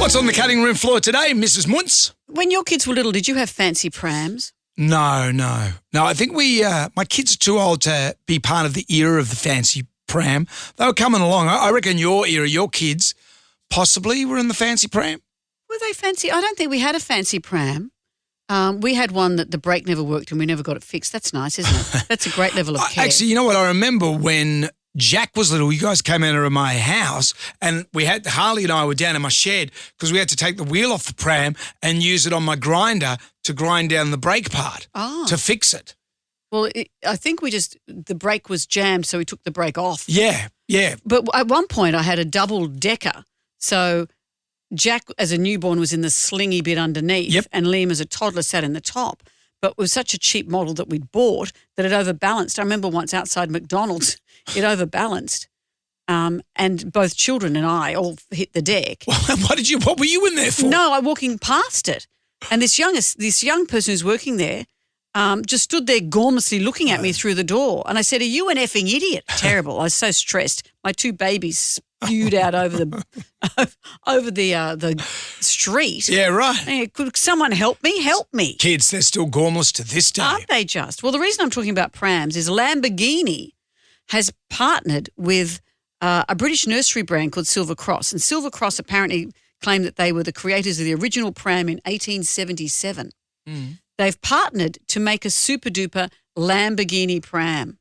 What's on the cutting room floor today, Mrs. Muntz? When your kids were little, did you have fancy prams? No. I think my kids are too old to be part of the era of the fancy pram. They were coming along. I reckon your era, your kids possibly were in the fancy pram. Were they fancy? I don't think we had a fancy pram. We had one that the brake never worked and we never got it fixed. That's nice, isn't it? That's a great level of care. Actually, you know what? I remember when Jack was little, you guys came out of my house and Harley and I were down in my shed because we had to take the wheel off the pram and use it on my grinder to grind down the brake part to fix it. Well, I think the brake was jammed, so we took the brake off. Yeah. But at one point I had a double decker. So Jack, as a newborn, was in the slingy bit underneath and Liam, as a toddler, sat in the top. But it was such a cheap model that we'd bought that it overbalanced. I remember once outside McDonald's, it overbalanced. And both children and I all hit the deck. What were you in there for? No, I'm walking past it. And this young person who's working there just stood there gormlessly looking at me through the door. And I said, "Are you an effing idiot?" Terrible. I was so stressed. My two babies spewed out over the street. Yeah, right. Hey, could someone help me? Help me. Kids, they're still gormless to this day. Aren't they just? Well, the reason I'm talking about prams is Lamborghini has partnered with a British nursery brand called Silver Cross. And Silver Cross apparently claimed that they were the creators of the original pram in 1877. They've partnered to make a super-duper Lamborghini pram.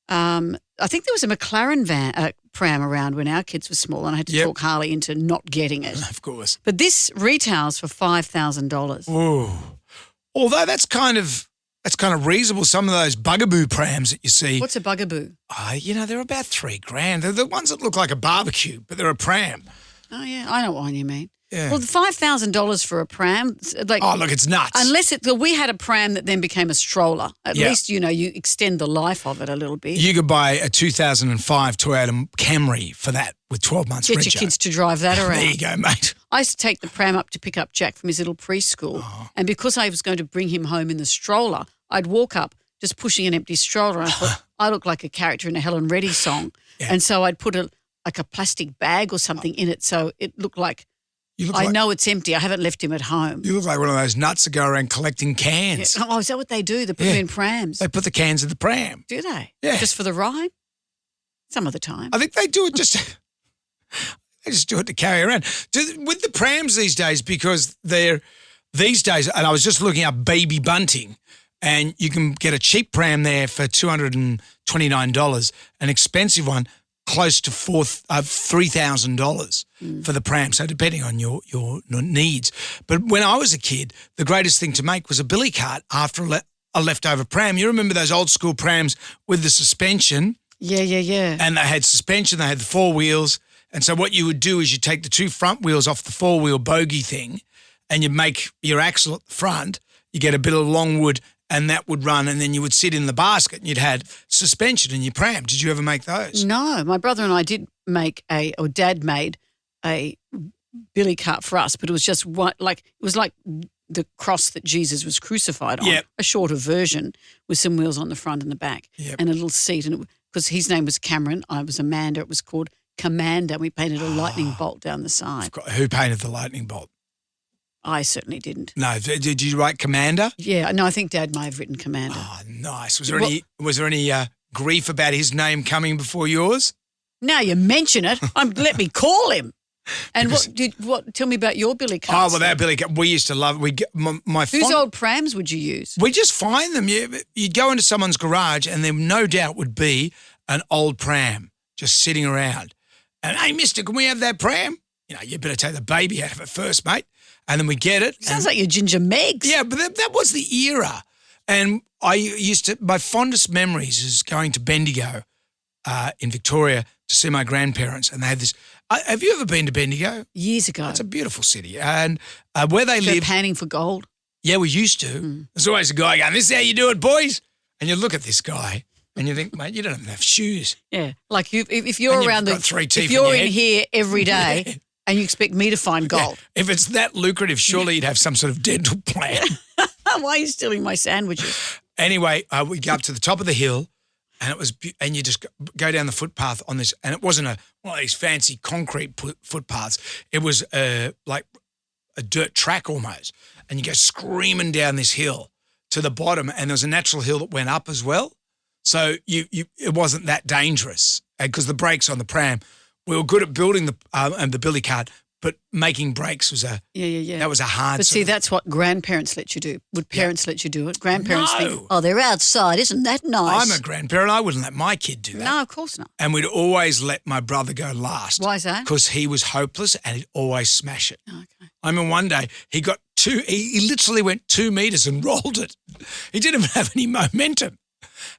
I think there was a McLaren pram around when our kids were small, and I had to talk Harley into not getting it. Of course. But this retails for $5,000. Ooh. Although that's kind of reasonable. Some of those bugaboo prams that you see. What's a bugaboo? They're about $3,000. They're the ones that look like a barbecue, but they're a pram. Oh, yeah. I know what one you mean. Yeah. Well, $5,000 for a pram. Look, it's nuts. Unless we had a pram that then became a stroller. At least, you extend the life of it a little bit. You could buy a 2005 Toyota Camry for that with 12 months reg. Get your kids to drive that around. There you go, mate. I used to take the pram up to pick up Jack from his little preschool. And because I was going to bring him home in the stroller, I'd walk up just pushing an empty stroller. And I thought, I look like a character in a Helen Reddy song. Yeah. And so I'd put a plastic bag or something in it so it looked like, I know it's empty. I haven't left him at home. You look like one of those nuts that go around collecting cans. Yeah. Oh, is that what they do? They put them in prams? They put the cans in the pram. Do they? Yeah. Just for the ride? Some of the time. I think they do it they just do it to carry around. With the prams these days, because these days, and I was just looking up baby bunting, and you can get a cheap pram there for $229, an expensive one close to $3,000 for the pram. So depending on your needs. But when I was a kid, the greatest thing to make was a billy cart after a leftover pram. You remember those old school prams with the suspension? Yeah. And they had suspension, they had the four wheels. And so what you would do is you take the two front wheels off the four-wheel bogey thing and you make your axle at the front. You get a bit of longwood and that would run, and then you would sit in the basket and you'd had suspension in your pram. Did you ever make those? No. My brother and I did make Dad made a billy cart for us, but it was just it was like the cross that Jesus was crucified on, a shorter version with some wheels on the front and the back and a little seat. And because his name was Cameron, I was Amanda, it was called Commander. We painted a lightning bolt down the side. Who painted the lightning bolt? I certainly didn't. No. Did you write Commander? Yeah. No, I think Dad may have written Commander. Oh, nice. Was there any grief about his name coming before yours? Now you mention it, let me call him. And tell me about your billy carts. Oh, well, that billy cart, we used to love it. Whose old prams would you use? We just find them. You'd go into someone's garage and there no doubt would be an old pram just sitting around. And, hey, mister, can we have that pram? You better take the baby out of it first, mate. And then we get it. Sounds like your Ginger Megs. Yeah, but that was the era. And my fondest memories is going to Bendigo in Victoria to see my grandparents. And they had this. Have you ever been to Bendigo? Years ago. It's a beautiful city. And where they live. Panning for gold. Yeah, we used to. There's always a guy going, "This is how you do it, boys." And you look at this guy and you think, mate, you don't even have shoes. Yeah, like if you're around if you're in here every day and you expect me to find gold. Yeah. If it's that lucrative, surely you'd have some sort of dental plan. Why are you stealing my sandwiches? Anyway, we go up to the top of the hill and it was, and you just go down the footpath on this, and it wasn't one of these fancy concrete footpaths. It was like a dirt track almost, and you go screaming down this hill to the bottom, and there was a natural hill that went up as well. So it wasn't that dangerous, because the brakes on the pram, we were good at building the billy cart, but making brakes was that was a hard. But see, that's what grandparents let you do. Would parents let you do it? Grandparents think, oh, they're outside, isn't that nice? I'm a grandparent. I wouldn't let my kid do that. No, of course not. And we'd always let my brother go last. Why is that? Because he was hopeless and he'd always smash it. Okay. I mean, one day he literally went 2 meters and rolled it. He didn't even have any momentum.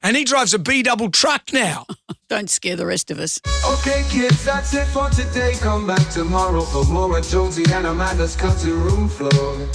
And he drives a B-double truck now. Don't scare the rest of us. Okay, kids, that's it for today. Come back tomorrow for more of Jonesy and Amanda's Country Room Floor.